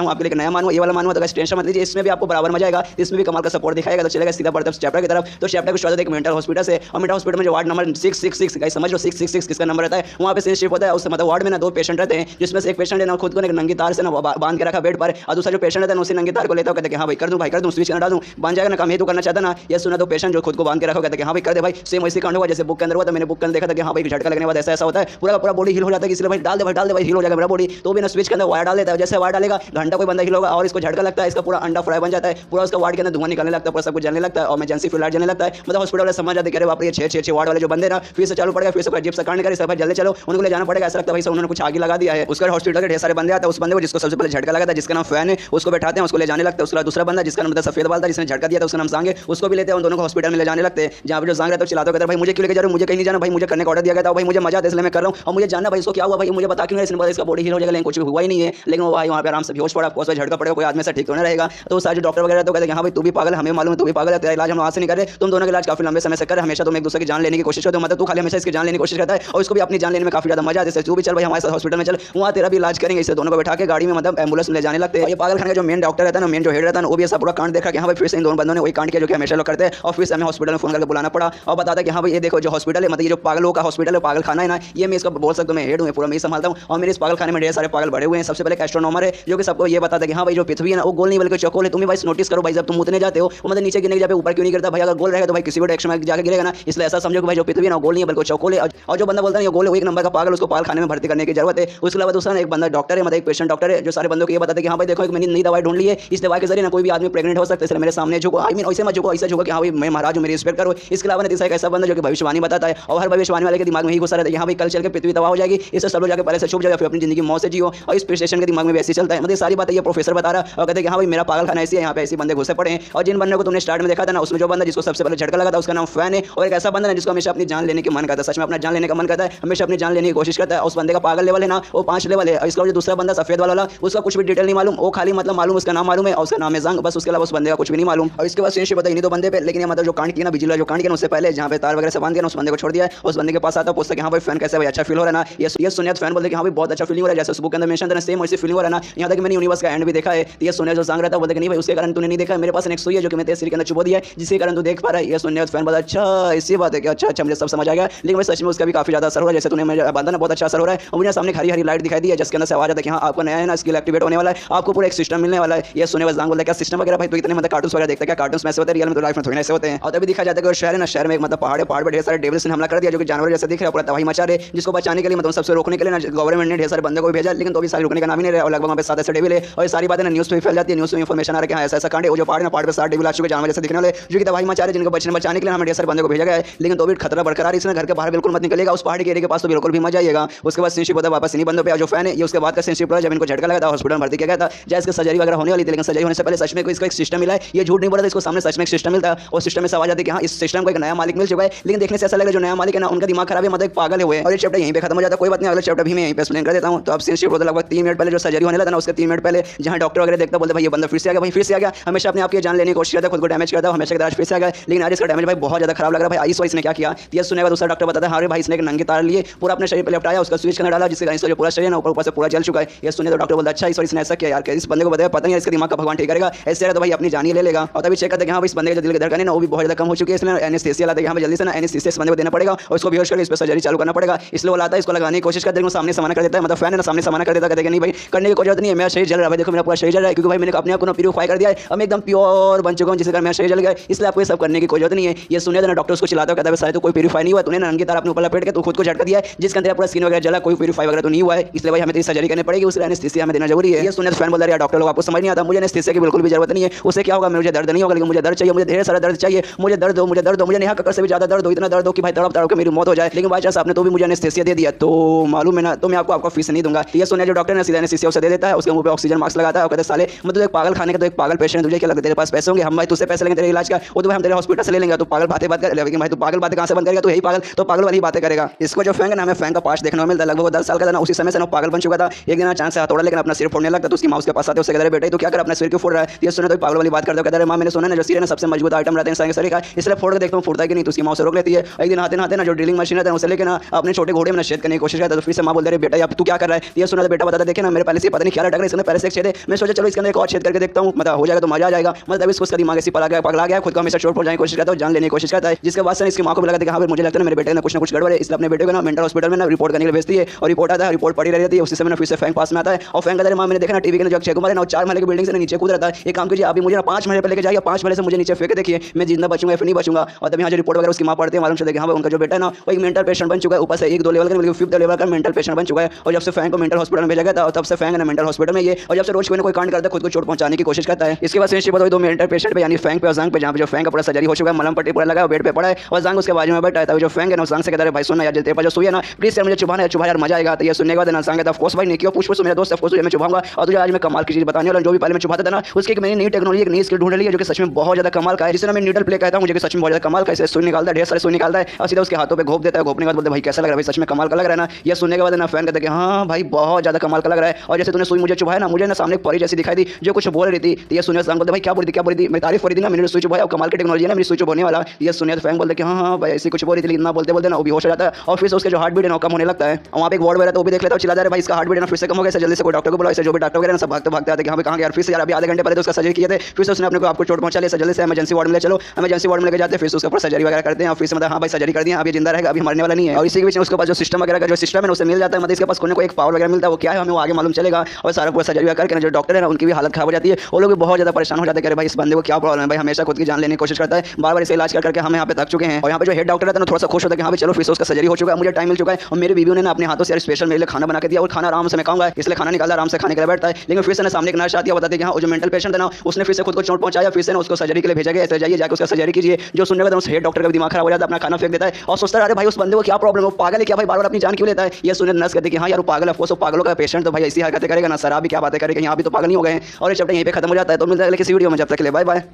हूं आपके लिए नया मानू ये वाला मानू, तो टेंशन मत लीजिए, इसमें भी आपको बराबर मजा आएगा, इसमें भी कमाल का सपोर्ट दिखाएगा। तो चलेगा सीधा बढ़ते चैप्टर की तरफ। तो चैप्टर को शुरुआत एक मेंटल हॉस्पिटल से, और मेंटल हॉस्पिटल में जो वार्ड नंबर 666 गाइस समझ लो 666 किसका नंबर रहता है, वहां पे सीन शिफ्ट होता है। उस मतलब वार्ड में ना 2 पेशेंट रहते हैं, जिसमें से एक पेशेंट है ना खुद को एक नंगी तार से ना बांध के रखा बेड पर, और दूसरा जो पेशेंट है ना उसी नंगी तार को लेता है, कहते हैं हां भाई कर दूं भाई कर दूं, स्विच करना डाल दूं, बांध जाएगा ना, काम ये तो करना चाहता ना। ये सुना तो पेशेंट जो खुद को बांध के रखा, कहते हैं हां भाई कर दे भाई, सेम वैसे कांड हुआ जैसे बुक के अंदर हुआ था। मैंने बुक के अंदर देखा था कि हां भाई झटका लगने के बाद ऐसा ऐसा होता है, पूरा पूरा बॉडी हिल हो जाता है, इसलिए भाई डाल दे भाई हिल हो जाएगा मेरा बॉडी। तो भी ना स्विच के अंदर वायर डाल देता है, जैसे वायर डालेगा घंटा कोई बंदा हिल होगा और इसको झटका लगता है, इसका पूरा अंडा फ्राई बन जाता है, पूरा उसका वार्ड के अंदर धुआं निकलने लगता है, पूरा सब कुछ जलने लगता है और इमरजेंसी फ्लड जलने लगता है। मतलब हॉस्पिटल वाले समझ जाते हैं बाप रे 6 वार्ड वाले जो बंदे ना फिर से चालू पड़ेगा, फिर से अजीब सा कांड करे, सब जल्दी चलो उनको ले जाना पड़ेगा, ऐसा लगता है भाई सब उन्होंने कुछ आगे लगा दिया है। उसका हॉस्पिटल के ढेर सारे बंदे आते हैं, उस बंदे को जिसको सबसे पहले झटका लगा था, जिसका नाम फैन है, उसको बैठाते हैं, उसको ले जाने लगता है। उसका दूसरा बंदा जिसका नाम सफेद बाल था, जिसने झटका दिया था, उसका नाम सांग है, उसको भी लेते हैं, उन दोनों को हॉस्पिटल में ले जाने लगते हैं। जहां पे जो सांग रहता है चिल्लाता है भाई मुझे क्यों लेके जा रहे हो, मुझे कहीं नहीं जाना भाई, मुझे करने का ऑर्डर दिया गया था भाई, मुझे मजा आता है इसलिए मैं कर रहा हूं, और मुझे जानना भाई इसको क्या हुआ भाई, मुझे बता क्यों इसने बोला इसका बॉडी हील हो जाएगा, लेकिन कुछ भी हुआ ही नहीं है। लेकिन वो भाई वहां पे आराम से बेहोश पड़ा, उसका झटका पड़ेगा, कोई आदमी से ठीक तो नहीं रहेगा। तो सारे डॉक्टर वगैरह तो कहते हैं हां भाई तू भी पागल है, हमें मालूम है तू भी पागल है, तेरा इलाज हम वहां से नहीं कर रहे, तुम दोनों का इलाज काफी लंबे समय से कर, हमेशा तुम एक दूसरे की जान लेने की कोशिश करते हो, मतलब तू खाली हमेशा इसकी जान लेने की कोशिश करता है और इसको भी अपनी जान लेने में काफी ज्यादा मजा आता है। तू भी चल भाई हमारे साथ हॉस्पिटल में चल, वहां तेरा भी इलाज करेंगे। इसे दोनों को बैठा के गाड़ी में मतलब एम्बुलेंस में ले जाने लगते हैं। ये पागल खाने का जो मेन डॉक्टर रहता है ना, मेन जो हेड रहता है ना, वो भी ऐसा पूरा कांड देखा कि हां भाई फिर से इन दोनों बंदों ने वही कांड किया जो कि हमेशा लोग करते हैं, और फिर से हमें हॉस्पिटल में फोन करके बुलाना पड़ा और बताता कि हां भाई ये देखो जो हॉस्पिटल है, मतलब ये जो पागलों का हॉस्पिटल है, पागल खाना है ना, ये मैं इसका बोल सकता हूं मैं हेड हूं, पूरा मैं संभालता हूं, और मेरे इस पागल खाने में ढेर सारे पागल भरे हुए हैं। सबसे पहले एस्ट्रोनॉमर है जो कि सबको ये बताता है कि हां भाई जो पृथ्वी है ना वो गोल नहीं बल्कि चौकोर है। तुम भाई नोटिस करो भाई जब तुम उतने जाते हो वो मतलब नीचे गिरने के ऊपर क्यों नहीं गिरता भाई, अगर गोल रहेगा तो भाई किसी भी डायरेक्शन में जाके गिरेगा ना, इसलिए ऐसा समझो कि भाई जो पृथ्वी है ना गोल नहीं है बल्कि चौकोर है। और जो बंदा बोलता है ये गोल है वो एक नंबर का पागल, उसको पागल खाने में भर्ती करने की जरूरत है। उसके अलावा दूसरा एक बंदा डॉक्टर है, मतलब एक पेशेंट डॉक्टर है जो सारे बंदों को ये बताते हैं कि हां भाई देखो एक मैंने नई दवाई ढूंढ ली है, इस दवाई के जरिए ना कोई भी आदमी प्रेग्नेंट हो सकता है, इसलिए मेरे सामने झुको, आई मीन ऐसे मत झुको, ऐसा झुको कि हां भाई मैं महाराज हूं मेरी रिस्पेक्ट करो। इसके अलावा तीसरा एक ऐसा बंदा जो कि भविष्यवाणी बताता है, और हर भविष्यवाणी वाले के दिमाग में यही घुसा रहता है यहां भाई कल चल के पृथ्वी तबाह हो जाएगी, इससे सब लोग जाके पहले से छुप जाएगा, फिर अपनी जिंदगी मौत से जियो। और इस पेशेंट के दिमाग में वैसे चलता है, मतलब सारी बातें ये प्रोफेसर बता रहा और कहते हैं कि हां भाई मेरा पागल खाना ऐसी है, यहाँ पे ऐसे बंदे घुसे पड़े हैं। और जिन बंदे को तुमने स्टार्ट में देखा था ना, उसमें जो बंदा जिसको सबसे पहले झटका लगा था उसका नाम फैन है, और एक ऐसा बंदा है जिसको हमेशा अपनी जान लेने की मन करता है, सच में अपना जान लेने का मन करता है, हमेशा अपनी जान लेने की कोशिश करता है। उस बंदे का पागल लेवल है ना वो 5 लेवल है। इसका जो दूसरा बंदा सफेद वाला उसका कुछ भी डिटेल नहीं मालूम, वो खाली मतलब मालूम उसका नाम मालूम है और उसका नाम है जंग, बस उसके अलावा उस बंदे का कुछ भी नहीं मालूम। और इसके बाद सीन बताइए नहीं तो बंदे पे, लेकिन ये मतलब जो कांड किया ना बिजली जो कांड किया उससे पहले जहां पे तार वगैरह से बांध दिया उस बंदे को छोड़ दिया, उस बंदे के पास आता पूछता कि हां भाई फैन कैसे भाई अच्छा फील हो रहा है ना, ये सुनिया फैन बोलते कि हां भाई बहुत अच्छा फीलिंग हो रहा है, जैसे उस बुक के अंदर मेंशन था सेम वैसे फीलिंग हो रहा है ना। यहां तक मैंने यूनिवर्स का एंड भी देखा है, तो ये सुनिया जो सांग रहता है बोलते कि नहीं भाई उसके कारण तूने नहीं देखा, मेरे पास एक सुई है जो कि मैं तेरे सिर के अंदर चुबो दिया है जिसके कारण तू देख पा रहा है। ये सुनिया फैन बोला अच्छा ऐसी बात है कि अच्छा मुझे सब समझ आ गया, लेकिन सच में उसका भी काफी ज्यादा असर हो रहा है, जैसे तूने मुझे बांधा ना बहुत अच्छा असर हो रहा है। और मुझे सामने हरी हरी लाइट दिखाई दी है जिसके अंदर से आवाज आता है कि हां आपको नया है ना स्किल एक्टिवेट होने वाला है, आपको पूरा एक सिस्टम मिलने वाला है। ये सुनिया सांग बोलता है क्या सिस्टम वगैरह भाई, तो इतने मतलब कार्टून्स वगैरह देखता है क्या, कार्टून्स में ऐसे होते हैं, रियल में तो लाइफ में थोड़ी ऐसे होते हैं। और तभी दिखा जाता है कि शहर है ना, शहर में एक मतलब पहाड़ पे ढेर सारे डेविल्स ने हमला कर दिया जो कि जानवर जैसे दिख रहा है, पूरा तबाही मचा रहे, जिसको बचाने के लिए मतलब सबसे रोकने के लिए ना गवर्नमेंट ने ढेर सारे बंदे को भेजा, लेकिन तो भी सारे रुकने का नाम ही नहीं रहा, और लगभग वहां पे 7 ऐसे डेविल है। और ये सारी बातें ना न्यूज़ पे फैल जाती है, न्यूज़ में इंफॉर्मेशन आ रहा है कि हां ऐसा कांड है, वो जो पहाड़ पे 7 डेविल आ चुके जानवर जैसे दिखने वाले जो कि तबाही मचा रहे, जिनको बचाने के लिए हमें ढेर सारे बंदे को भेजा गया है, लेकिन तो भी खतरा बरकरार है, इसलिए घर के बाहर बिल्कुल मत निकलेगा, उस पहाड़ के एरिया के पास तो बिल्कुल भी मत जाइएगा। उसके बाद सीनशिप होता है वापस इन्हीं बंदों पे, जो फैन है ये उसके बाद का सीनशिप है जब इनको झटका लगा था हॉस्पिटल में भर्ती किया गया था, जैसे इसका सर्जरी वगैरह होने वाली थी, लेकिन सर्जरी होने से पहले सच में इसका एक सिस्टम मिला है, ये झूठ नहीं बोल रहा था, इसको सामने सच में एक सिस्टम मिलता है और सिस्टम में आवाज आती है कि हां इस सिस्टम को एक नया मालिक मिल चुका है, लेकिन देखने से ऐसा लग रहा है जो नया मालिक है ना उनका दिमाग खराब है, मतलब एक पागल है हुए। और ये चैप्टर यहीं पे खत्म हो जाता है, कोई बात नहीं, अगले चैप्टर भी मैं यहीं पे एक्सप्लेन कर देता हूं। तो अब सीनशिप होता है लगभग 3 मिनट पहले जो सर्जरी होने लगा ना उसके 3 मिनट पहले, जहां डॉक्टर वगैरह देखता बोलते भाई ये बंदा फिर से आ गया, भाई फिर से आ गया, हमेशा अपने आप की जान लेने की कोशिश करता है, खुद को डैमेज करता है, हमेशा के फिर से आ गया, लेकिन आज इसका डैमेज भाई बहुत ज्यादा खराब लग रहा है भाई। आइस वाइस ने क्या किया ये सुनने का दूसरा डॉक्टर बताता है हां भाई इसने एक नंगे तार लिए पूरा अपने शरीर पे लपटाया, उसका स्विच करने डाला, जिससे इसका जो पूरा शरीर है ऊपर से पूरा जल चुका है। ये सुनने तो डॉक्टर बोलता अच्छा इस इसने ऐसा किया यार, इस बंदे को बताया पता नहीं इसके दिमाग का भगवान ठीक करेगा, ऐसे तो भाई अपनी जान ही ले लेगा। और तभी चेक करते हैं हां भाई इस बंदे का जो दिल की धड़कन है ना वो भी बहुत ज्यादा कम हो चुकी है, इसलिए एनेस्थीसिया लाता है, यहाँ जल्दी से ना एनेस्थीसिया इस बंदे को देना पड़ेगा और इसको बेहोश करके इस पर सर्जरी चालू करना पड़ेगा, इसलिए वो लाता है, इसको लगाने की कोशिश करते हैं, सामने समाना कर देता है, मतलब फैन है ना सामने समाना कर देता है, कहते हैं नहीं भाई करने की कोई जरूरत नहीं है, मेरा शरीर जल रहा है, देखो मेरा पूरा शरीर जल रहा है, क्योंकि भाई मैंने अपने आप को प्यूरिफाई कर दिया है, अब मैं एकदम प्योर बन चुका हूं, जिससे मेरा शरीर जल गया, इसलिए आपको ये सब करने की कोई जरूरत नहीं है। ये सुनिए ना डॉक्टर उसको चिल्लाता है, कहता है सारे तो कोई प्यूरिफाई नहीं हुआ, तूने नंगी तार अपने ऊपर लपेट के तू खुद को झटका दिया है, जिसके अंदर पूरा स्किन वगैरह जला, कोई प्यूरिफाई वगैरह तो नहीं हुआ है, इसलिए भाई हमें तेरी सर्जरी करनी पड़ेगी, उसके एनेस्थीसिया हमें देना जरूरी है। ये सुनिए फैन बोल रहा है डॉक्टर लोग आपको समझ नहीं आता, मुझे एनेस्थीसिया की बिल्कुल भी जरूरत नहीं है, उससे क्या होगा मुझे दर्द नहीं होगा, लेकिन मुझे दर्द चाहिए, मुझे ढेर सारा दर्द चाहिए, मुझे दर्द दो, मुझे दर्द दो, मुझे नेहा कक्कर से भी ज्यादा दर्द हो, इतना दर्द हो कि भाई तड़प तड़प के मेरी मौत हो जाए, लेकिन बाई चांस आपने तो भी मुझे एनेस्थीसिया दे दिया तो मालूम है ना, तो मैं आपको फीस नहीं दूंगा। ये सुनिए जो डॉक्टर ने सीधा एनेस्थीसिया उसे दे देता है, उसके मुंह पे ऑक्सीजन मास्क लगाता है और कहता है साले मतलब एक पागल खाने का तो एक पागल पेशेंट, तुझे क्या लगता है तेरे पास पैसे होंगे, हम भाई तुझसे पैसे लेंगे तेरे इलाज का, वो तो हम तेरे हॉस्पिटल से ले लेंगे, तो पागल बातें बात कर, लेकिन भाई तू पागल बातें कहां से बंद करेगा, तू यही पागल तो पागल वाली बातें करेगा। इसको जो फैंग नाम है फैंग का पास देखने को मिलता है, लगभग 10 साल का था ना, उसी समय से ना पागल बन चुका था। एक दिन अचानक से हथौड़ा लेकर अपना सिर फोड़ने लगता, तो उसकी माँ उसके पास आते उससे कहते हैं बेटा तो क्या कर अपना सिर क्यों फोड़ रहा है, ये सुने तो पागल वाली बात करता है, कहता है माँ मैंने सुना ना जो सिर है सबसे मजबूत आइटम रहता है इंसान के शरीर का, इसलिए फोड़ के देखता हूँ फूटता है कि नहीं, तो उसकी माँ से रोक लेती है। एक दिन आते ना जो ड्रिलिंग मशीन है उसे लेकर ना अपने छोटे घोड़े में छेद करने की कोशिश करता है, तो फिर से माँ बोल रही है बेटा अब तू क्या कर रहा है, ये सुना तो बेटा बताता देखे ना मेरे पहले से पता नहीं क्या लटक रहा है, इसने पहले से एक छेद है। मैं सोचा चलो इसके अंदर एक और छेद करके देखता हूँ, मतलब हो जाएगा तो मजा आ जाएगा। मतलब इसको उसका दिमाग ऐसी पगला गया, खुद को हमेशा चोट पहुंचाने की कोशिश करता है, जान लेने की कोशिश करता है। जिसके बाद से इसकी मां को भी लगा कि हाँ भाई मुझे लगता है मेरे बेटे ने कुछ ना कुछ गड़बड़ है, इसलिए अपने बेटे को ना मेंटल हॉस्पिटल में ना रिपोर्ट करने के लिए भेजती है। और रिपोर्ट आता है, रिपोर्ट पड़ी रहती है। उसी समय फिर से फैंक पास में आता है और फैंक का मां मैंने देखा ना टीवी के जो छह मारे ना 4 महल की बिल्डिंग से नीचे कूद रहा था। एक काम कीजिए आप मुझे ना 5 महल पर लेके जाइए, 5 महल से मुझे नीचे फेंक देखिए मैं जिंदा बचूंगा या फिर नहीं बचूंगा। और तब यहाँ जो रिपोर्ट वगैरह उसकी मां पढ़ते हैं, मालूम चलता है कि हाँ उनका जो बेटा है ना वो एक मेंटल पेशेंट बन चुका है, ऊपर से 1-2 लेवल का बल्कि 5th लेवल का मेंटल पेशेंट बन चुका है। और जब से फैंक को मेंटल हॉस्पिटल में भेजा गया था और तब से फैंक है ना मेंटल हॉस्पिटल में ये, और जब से रोज कोई ना कोई कांड करता है, खुद को चोट पहुंचाने की कोशिश करता है। इसके बाद फ्रेंडशिप होता है 2 मेंटल पेशेंट पे, यानी फैंक पे और जांग पे, जहाँ पे जो फैंक का पूरा सर्जरी हो चुका है, मलम पट्टी पूरा लगा है, बेड पे पड़ा है और जांग उसके बाजू में बैठा है। तब जो फैंक है ना जांग से कहता है भाई सुनना यार, तेरे पास जो सुई है ना प्लीज यार मुझे चुभाना है, चुभा यार मजा आएगा। तो ये सुनने के बाद ना जांग कहता है ऑफ कोर्स भाई, निकी और पुष्प मेरा दोस्त है, ऑफ कोर्स मैं चुभाऊंगा और तुझे आज मैं कमाल की चीज बताने वाला हूं। जो भी पहले मैं चुभाता था ना उसकी एक मैंने नई टेक्नोलॉजी, एक नई स्किल ढूंढ ली है जो कि सच में बहुत ज्यादा कमाल का है, जिसे मैं नीडल प्ले कहता हूं, मुझे सच में बहुत ज्यादा कमाल का। इसे सुई निकालता है, ढेर सारे सुई निकालता है और सीधा उसके हाथों पे घोप देता है। घोपने के बाद बोलते भाई कैसा लग रहा है, भाई सच में कमाल का लग रहा है ना। ये सुनने के बाद ना फैन कहता है कि हाँ भाई बहुत ज्यादा कमाल का लग रहा है। और जैसे तूने सुई मुझे चुभाया ना, मुझे ना सामने परी जैसी दिखाई दी जो कुछ बोल रही थी। तो ये सुनिए फैंक बोलते भाई क्या बोली थी, मैं तारीफ कर रही थी ना, मैंने सुई चुभाया और कमाल की टेक्नोलॉजी है ना मेरी सुई चुभाने वाला। ये सुनिए फैंक बोलते कि हाँ भाई ऐसी कुछ बोल रही थी, इतना बोलते बोलते ना वो भी होश हो जाता है और फिर से उसके जो हार्ट बीट है ना कम होने लगता है। और वहाँ पे एक वार्ड वगैरह तो वो भी देख लेता है, चिल्ला जा रहा है भाई इसका हार्ट बीट है ना फिर से कम हो गया, जल्दी से कोई डॉक्टर को बुलाओ। ऐसे जो भी डॉक्टर वगैरह ना सब भागते आते कि हाँ कहाँ यार, फिर से यार अभी आधे घंटे पहले तो उसका सर्जरी किए थे, फिर से उसने अपने को आपको चोट पहुंचा लिया, जल्दी से इमरजेंसी वार्ड में ले चलो। इमरजेंसी वार्ड में लेके जाते हैं, फिर उसके ऊपर सर्जरी वगैरह करते हैं और फिर से मतलब हाँ भाई सर्जरी कर दिया, अभी जिंदा रहेगा, अभी मरने वाला नहीं है। और इसी के बीच में उसके पास जो सिस्टम वगैरह का जो सिस्टम है उसे मिल जाता है, मतलब इसके पास कोई एक पावर वगैरह मिलता है, वो क्या है हमें वो आगे मालूम चलेगा। और सारा पूरा सर्जरी करके जो डॉक्टर है ना उनकी भी हालत खराब हो जाती है, वो लोग भी बहुत ज्यादा परेशान हो जाते हैं कि भाई इस बंदे को क्या प्रॉब्लम है, भाई हमेशा खुद की जान लेने की कोशिश करता है, बार-बार इसे इलाज करके हम यहाँ पे थक चुके हैं। और यहाँ पे जो हेड डॉक्टर रहता है ना थोड़ा सा खुश होता है कि हाँ भाई चलो फिर से उसका सर्जरी हो चुका है, मुझे टाइम मिल चुका है। और मेरे बीवी ने अपने हाथों से स्पेशल मेरे लिए खाना बना के दिया और खाना आराम से मैं खाऊंगा, इसलिए खाना निकालता आराम से खाने के लिए बैठता है। लेकिन फिर से सामने एक नर्स आती है, बताती है कि हाँ जो मेंटल पेशेंट है ना उसने फिर से खुद को चोट पहुंचाया, फिर से ना उसको सर्जरी के लिए भेजा गया, ऐसे जाइए जाकर उसका सर्जरी कीजिए। जो सुनने के बाद उस हेड डॉक्टर का दिमाग खराब हो जाता है, अपना खाना फेंक देता है और सोचता है अरे भाई उस बंदे को क्या प्रॉब्लम है, वो पागल है क्या भाई, बार-बार अपनी जान क्यों लेता है। ये सुनने नर्स कहती है कि हाँ यार वो पागल है, वो पागलों का पेशेंट तो भाई ऐसी हरकतें करेगा ना, शराब भी क्या बातें करेगा, यहाँ भी तो पागल नहीं हो गए हैं। और ये चैप्टर यहीं पे खत्म हो जाता है। तो मिलता है किसी वीडियो में, जब तक के लिए बाय बाय।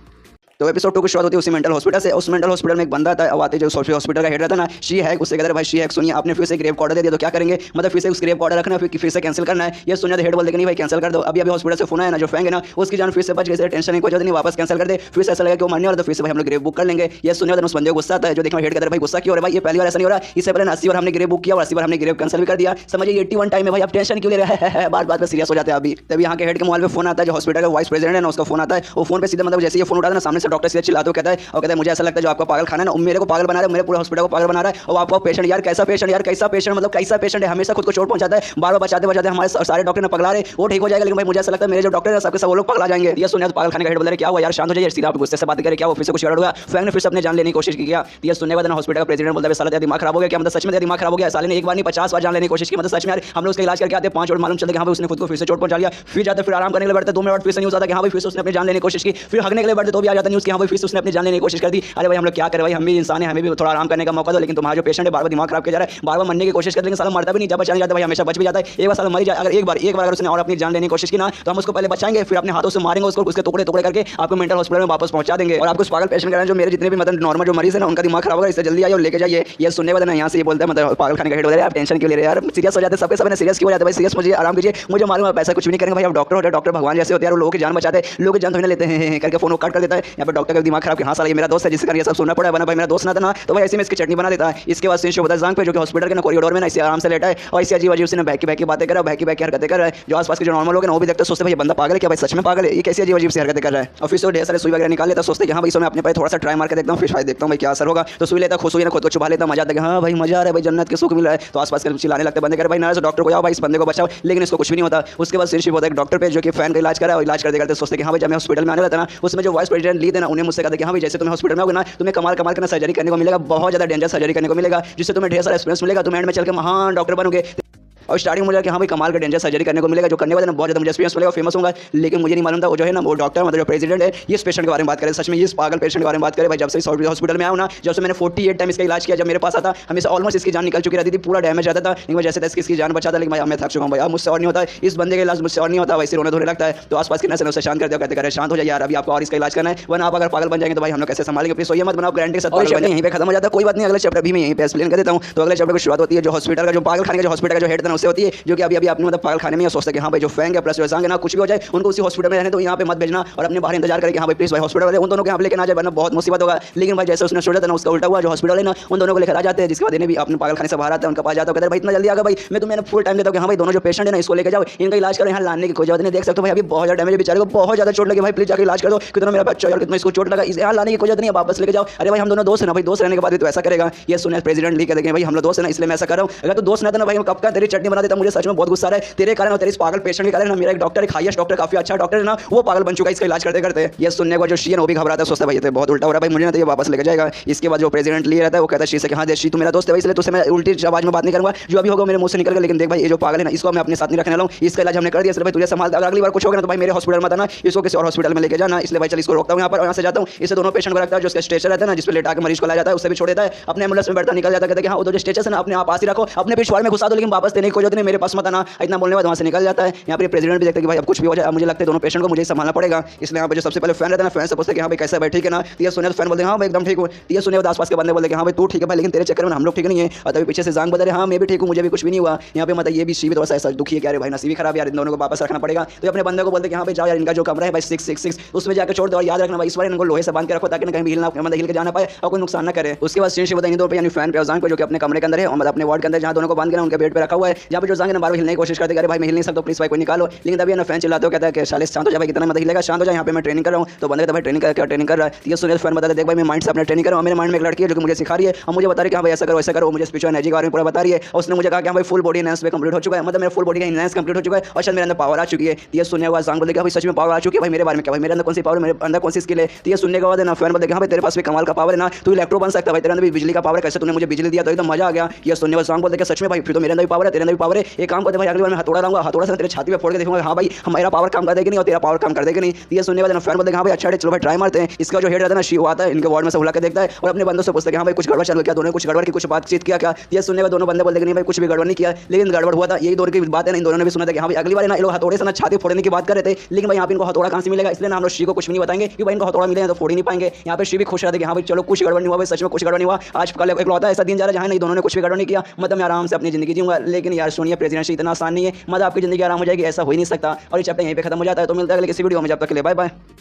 तो एपिसोड 2 की शुरुआत होती है उसी मेंटल हॉस्पिटल से। उस मेंटल हॉस्पिटल में एक बंदा आता है, अब आते जो हॉस्पिटल का हेड रहता है ना शी है, उससे कहता है भाई शी है सुनिए आपने फिर से ग्रेव ऑर्डर दे दिया तो क्या करेंगे, मतलब फिर से उस ग्रेव ऑर्डर रखना फिर से कैंसिल करना है। ये सुनिए हेड बोलते कि नहीं भाई कैंसिल कर दो, अभी हॉस्पिटल से फोन आया ना जो फैंक है ना उसकी जान फिर से बच गई, टेंशन नहीं कोई जरूरत नहीं, वापस कैंसिल कर दे। फिर से ऐसा लगा कि वो मरने वाला तो फिर से भाई हम लोग ग्रेव बुक कर लेंगे। ये सुनिए उस बंदे को गुस्सा आता है, जो देखना हेड कहता है भाई गुस्सा क्यों हो रहा है भाई, ये पहली बार ऐसा नहीं हो रहा, इससे पहले 80 बार हमने ग्रेव बुक किया और 80 बार हमने ग्रेव कैंसिल भी कर दिया, समझिए 81 टाइम है भाई, आप टेंशन क्यों ले रहे हैं, बात बात पे सीरियस हो जाते हैं अभी। तभी यहाँ के हेड के मोबाइल पे फोन आता है, जो हॉस्पिटल का वाइस प्रेसिडेंट है ना उसका फोन आता है, वो फोन पे सीधा मतलब जैसे ये फोन उठाता है ना सामने से डॉक्टर सीधे चिल्लाते कहता है और कहता है मुझे ऐसा लगता है जो आपका पागल खाना है ना मेरे को पागल बना रहा है, मेरे पूरे हॉस्पिटल को पागल बना रहा है। और आपका पेशेंट यार कैसा पेशेंट यार कैसा पेशेंट, मतलब कैसा पेशेंट है, हमेशा खुद को चोट पहुंचाता है, बार-बार बचाते हमारे सारे डॉक्टर ने पगला रहे, वो ठीक हो जाएगा लेकिन भाई मुझे ऐसा लगता है मेरे जो डॉक्टर है सबके सब वो लोग पगला जाएंगे। ये सुनिए पागल खाने का हेड बोल रहे क्या हुआ यार, शांत हो जाइए, सीधा आप गुस्से से बात करें, क्या वो फिर से कुछ गड़बड़ हुआ, फैंक ने फिर से अपने जान लेने की कोशिश की। ये सुनने के बाद हॉस्पिटल का प्रेसिडेंट बोलता है साला तेरा दिमाग खराब हो गया क्या, मतलब सच में तेरा दिमाग खराब हो गया, साले ने एक बार नहीं 50 बार जान लेने की कोशिश की, मतलब सच में यार हम लोग उसका इलाज करके आते हैं 5 और मालूम चलता है कि हाँ भाई उसने खुद को फिर से चोट पहुंचा लिया, फिर जाते फिर आराम करने के लिए बैठते 2 मिनट फिर से न्यूज़ आता है कि हाँ भाई फिर से उसने अपनी जान लेने की कोशिश की, फिर हगने के लिए बैठते तो भी आ जाता न्यूज़ कि हाँ भाई फिर से उसने अपनी जान लेने की कोशिश कर दी। अरे भाई हम लोग क्या करें भाई, हम भी इंसान है, हमें भी थोड़ा आराम करने का मौका दो, लेकिन तुम्हारा जो पेशेंट है बार-बार दिमाग खराब किया जा रहा है, बार-बार मरने की कोशिश करते लेकिन साला मरता भी नहीं, जब बचाने जाता है भाई हमेशा बच भी जाता है, एक बार साला मर ही जाए, अगर एक बार अगर उसने और अपनी जान लेने की कोशिश की ना तो हम उसको पहले बचाएंगे फिर अपने हाथों से मारेंगे उसको, उसके टुकड़े टुकड़े करके आपको मेंटल हॉस्पिटल में वापस पहुंचा देंगे। और आपको उस पागल पेशेंट का जो मेरे जितने भी मतलब नॉर्मल जो मरीज है ना उनका दिमाग खराब होगा, इससे जल्दी आइए और लेके जाइए। ये सुनने वाला ना यहाँ से ये बोलता है मतलब पागल खाने का हेड हो रहा है, आप टेंशन क्यों ले रहे हैं यार, सीरियस हो जाते सबके सब सीरियस क्यों हो जाते हैं भाई, सीरियस मुझे आराम कीजिए, मुझे मालूम है पैसा कुछ भी नहीं करेंगे भाई, आप डॉक्टर होते हैं, डॉक्टर भगवान जैसे होते हैं, लोगों की जान बचाते हैं, लोगों की जान थोड़ी लेते हैं करके फोन काट कर देता है। यहाँ पर डॉक्टर का दिमाग खराब कि हाँ साला ये मेरा दोस्त है जिसके कारण ये सब सुनना पड़ा है, बना भाई मेरा दोस्त ना था ना तो भाई ऐसे में इसकी चटनी बना देता है। इसके बाद सीन होता है जांग पे जो कि हॉस्पिटल के ना कॉरिडोर में ना इसे आराम से लेटा है और इसे अजीब से ना बहकी बातें कर रहा है, बहकी हरकतें कर रहा है, जो आसपास के जो नॉर्मल लोग हैं वो भी देखते सोचते भाई बंदा पागल है क्या, भाई सच में पागल है, ये कैसी अजीब सी हरकतें कर रहा है। और फिर से ढेर सारे सुई वगैरह निकाल लेता, सोचते कि हाँ भाई इसमें अपने पे थोड़ा सा ट्राई मार के देखता हूँ, फिर शायद देखता हूँ भाई क्या असर होगा, तो सुई लेता, खुश हुई ना खुद को चुभा लेता, मजा आता है हाँ भाई मजा आ रहा है भाई, जन्नत के सुख मिल रहा है। तो आसपास के चिल्लाने लगते बंदे कर भाई ना डॉक्टर को जाओ भाई इस बंदे को बचाओ, लेकिन इसको कुछ भी नहीं होता। उसके बाद सिर्फ होता है डॉक्टर पे जो कि फैन का इलाज करा और इलाज करते सोचते कि हाँ भाई जब मैं हॉस्पिटल में आने वाला था ना उसमें जो वाइस प्रेसिडेंट लीड है ना उन्हें मुझसे कहते कि हाँ भाई जैसे तुम्हें हॉस्पिटल में होगा ना तुम्हें कमाल करना सर्जरी करने को मिलेगा, बहुत ज्यादा डेंजर सर्जरी करने को मिलेगा, जिससे तुम्हें ढेर सारा एक्सपीरियंस मिलेगा, तुम एंड में चल के महान डॉक्टर बनोगे। और स्टार्टिंग मुझे कि हाँ भाई कमाल का डेंजर सर्जरी करने को मिलेगा, जो करने वाले ना बहुत ज़्यादा मुझे एक्सपीरियंस मिलेगा, फेमस होगा, लेकिन मुझे नहीं मालूम था वो जो है ना वो डॉक्टर मतलब जो प्रेसिडेंट है ये इस पेशेंट के बारे में बात करे, सच में ये इस पागल पेशेंट के बारे में बात करे। भाई जब से हॉस्पिटल में आया ना जब से मैंने 48 टाइम इसका इलाज किया, जब मेरे पास आता हमेशा ऑलमोस्ट इसकी जान निकल चुकी रहती थी, पूरा डैमेज रहता था, लेकिन जैसे तैसे इसकी जान बचाता, लेकिन भाई मैं थक चुका हूँ भाई, अब मुझसे और नहीं होता है, इस बंदे का इलाज मुझसे और नहीं होता, वैसे रोने धोने लगता है। तो आसपास के नशे उसे शांत कर दिया, कहते शांत हो जाए यार, अभी आपको और इसका इलाज करना है, वरना आप अगर पागल बन जाएंगे तो भाई हम लोग कैसे संभालेंगे, प्लीज सोइए मत बनाओ, गारंटी के साथ यहीं पे खत्म हो जाता है। कोई बात नहीं, अगले चैप्टर भी मैं यहीं पे एक्सप्लेन कर देता हूँ। तो अगले चैप्टर की शुरुआत होती है जो हॉस्पिटल का जो पागल खाने का जो हॉस्पिटल का जो हेड था ना उससे होती है, जो कि अभी अभी आपने मतलब पागल खाने में सोचता है कि हाँ भाई जो फैंग है प्लस जो सांग है ना कुछ भी हो जाए उनको उसी हॉस्पिटल में रहने तो यहाँ पे मत भेजना और अपने बाहर इंतजार करें कि हाँ भाई प्लीज भाई हॉस्पिटल वाले उन दोनों के यहाँ लेकर आ जाए वरना बहुत मुसीबत होगा। लेकिन भाई जैसे उसने सोचा था ना उसका उल्टा हुआ, जो हॉस्पिटल है ना उन दोनों को लेकर आ जाते हैं, जिसके बाद इन्हें भी अपने पागल खाने से बाहर आता है, उनका पास जाता है, कहते हैं भाई इतना जल्दी आ गया भाई, मैं तुम्हें फुल टाइम देता हूँ कि हाँ भाई दोनों जो पेशेंट है ना इसको लेकर जाओ, इनका इलाज करो, यहाँ लाने की कोई जरूरत नहीं। देख सकते हो भाई अभी बहुत ज्यादा डैमेज, बेचारे को बहुत ज्यादा चोट लगी, भाई प्लीज जाकर इलाज कर दो, कितना मेरा बच्चा यार कितना इसको चोट लगा, इसे यहाँ लाने की कोई जरूरत नहीं है, वापस लेके जाओ। अरे भाई हम दोनों दोस्त है ना भाई, दोस्त रहने के बाद भी तो ऐसा करेगा, ये सुने प्रेसिडेंट ली कहते हैं भाई हम लोग दोस्त है ना इसलिए मैं ऐसा कर रहा हूँ, अगर तो दोस्त नहीं था ना भाई हम कब का तेरी चटनी बना देता। मुझे सच में बहुत गुस्सा आ रहा है तेरे कारण और तेरे इस पागल पेशेंट के कारण ना। मेरा एक डॉक्टर, एक हाईएस्ट डॉक्टर, काफी अच्छा डॉक्टर है ना, वो पागल बन चुका है इसका इलाज करते करते। ये सुनने को जो शी है वो भी घबराता है, सोचता है भाई ये बहुत उल्टा हो रहा है भाई, मुझे ना तो ये वापस लेके जाएगा। इसके बाद जो प्रेसिडेंट लिए रहता है वो कहता है शी से कि हाँ शी तू मेरा दोस्त है इसलिए तुझसे मैं उल्टी आवाज में बात नहीं करूंगा, जो अभी होगा मेरे मुंह से निकल गया। लेकिन देख भाई ये जो पागल है ना इसको मैं अपने साथ नहीं रखने वाला हूँ, इसका इलाज हमने कर दिया, इसलिए भाई तुझे संभाल, अगर अगली बार कुछ होगा ना तो भाई मेरे हॉस्पिटल में आना, इसको किसी और हॉस्पिटल में लेके जाना। इसलिए भाई चल इसको रोकता हूँ यहाँ पर, यहाँ से जाता हूँ, इससे दोनों पेशेंट को रखता है, जो इसका स्ट्रेचर रहता है ना जिसपे लेटा के मरीज को लाया जाता है उससे भी छोड़ देता है, अपने एम्बुलेंस में बैठता निकल जाता है, कहता है कि हाँ वो जो स्ट्रेचर है ना अपने आप पास ही रखो, अपने पिछवाड़ में घुसा दो, लेकिन वापस देने की कोई जरूरत नहीं, मेरे पास मत आना। इतना बोलने के बाद वहाँ से निकल जाता है। यहाँ पर प्रेसिडेंट भी देखते हैं कि भाई अब कुछ भी हो जाए, मुझे लगता है दोनों पेशेंट को मुझे संभालना पड़ेगा। इसलिए यहाँ पर जो सबसे पहले फैन रहता है ना, फैन से पूछते हैं कि हाँ भाई कैसा है भाई ठीक है ना, ये सुने तो फैन बोलते हैं हाँ भाई एकदम ठीक हूँ, ये सुने तो आसपास के बंदे बोलते हैं हाँ भाई तू ठीक है भाई, लेकिन तेरे चक्कर में हम लोग ठीक नहीं है। और तभी पीछे से जांग बता रहे हाँ मैं भी ठीक हूँ, मुझे भी कुछ भी नहीं हुआ। यहाँ पे मतलब ये भी शी भी थोड़ा सा ऐसा दुखी है कि अरे भाई नसीब खराब यार, इन दोनों को वापस रखना पड़ेगा। तो अपने बंदे को बोलते हैं कि हाँ भाई जाओ यार, इनका जो कमरा है भाई 666 उसमें जाकर छोड़ दो, और याद रखना भाई इस बार इनको लोहे से बांध के रखो ताकि कहीं भी हिलना मतलब हिल के जाना पाए और कोई नुकसान ना करे। उसके बाद सीन बताइए दो पे यानी फैन पे जांग पे जो कि अपने कमरे के अंदर है, मतलब अपने वार्ड के अंदर जहाँ दोनों को बांध के उनके बेड पे रखा हुआ है, जहाँ पे जो जांग है ना बार हिलने की कोशिश करते हैं, भाई मैं हिल नहीं सकता प्लीज भाई कोई निकालो। लेकिन तभी ना फैन चिल्लाते हो, कहता है कि शालिश शांत हो जाए भाई, कितना मतलब हिलेगा, शांत हो जाए, यहाँ पे मैं ट्रेनिंग कर रहा हूँ। तो बंदे भाई ट्रेनिंग कर रहा है, ये सुने फैन बताते देख भाई मैं माइंड से अपने ट्रेनिंग कर रहा हूँ, मेरे माइंड में एक लड़की है जो कि मुझे सिखा रही है और मुझे बता रही है कि हाँ भाई ऐसा करो, मुझे स्पिरिचुअल एनर्जी के बारे में पूरा बता रही है। और उसने मुझे कहा कि भाई फुल बॉडी एनहांस कंप्लीट हो चुका है, मतलब मेरा फुल बॉडी का एनहांस कंप्लीट हो चुका है और शायद मेरे अंदर पावर आ चुकी है। ये सुनने के बाद जांग बोलते कि भाई सच में पावर आ चुकी है भाई मेरे बारे में, क्या भाई मेरे अंदर कौन सी पावर, मेरे अंदर कौन सी स्किल है। तो ये सुनने के बाद ना फैन बोलते कि हाँ भाई तेरे पास भी कमाल का पावर है ना, तू इलेक्ट्रो बन सकता है भाई, तेरे अंदर भी बिजली का पावर है, कैसे तूने मुझे बिजली दिया, तो एकदम मजा आ गया। ये सुनने के बाद जांग बोलते कि सच में भाई फिर तो मेरे अंदर भी पावर है, तेरे अंदर भी पावर है, एक काम करते भाई अगली बार मैं हथौड़ा लाऊंगा, हथौड़ा से तेरे छाती पे फोड़ के देखूंगा हाँ भाई हमारा पावर काम कर देगा नहीं और तेरा पावर काम कर देगा नहीं। ये सुनने के बाद फैन बोलते कि हाँ भाई अच्छा चलो भाई ट्राई मारते हैं। इसका जो हेड रहता है ना शी आता है इनके वार्ड में से बुला के देखता है और अपने बंदों से पूछता है कि हाँ भाई कुछ गड़बड़ चल गया, दोनों कुछ गड़बड़ की कुछ बातचीत किया क्या। ये सुनने के दोनों बंदे बोलते कि नहीं भाई कुछ भी गड़बड़ नहीं किया, लेकिन गड़बड़ हुआ था, यही दोनों की बात है ना, इन दोनों ने भी सुना था कि हाँ भाई अगली बार ना ये लोग हथौड़े से ना छाती फोड़ने की बात कर रहे थे, लेकिन भाई यहाँ पे इनको हथौड़ा कहाँ से मिलेगा, इसलिए ना हम लोग शी को कुछ भी नहीं बताएंगे कि भाई इनको हथौड़ा मिलेगा तो फोड़ ही नहीं पाएंगे। यहाँ पे शी भी खुश रहते कि हाँ भाई चलो कुछ गड़बड़ नहीं हुआ भाई, सच में कुछ गड़बड़ नहीं हुआ, आज कल एक लौटा ऐसा दिन जा रहा है जहाँ नहीं दोनों ने कुछ भी गड़बड़ नहीं किया, मतलब मैं आराम से अपनी जिंदगी जीऊंगा। लेकिन यार सुनिए प्रेसिडेंसी इतना आसान नहीं है, मतलब आपकी जिंदगी आराम हो जाएगी ऐसा हो ही नहीं सकता। और ये चैप्टर यहीं पे खत्म हो जाता है। तो मिलता है अगले किसी वीडियो में, जब तक के लिए बाय बाय।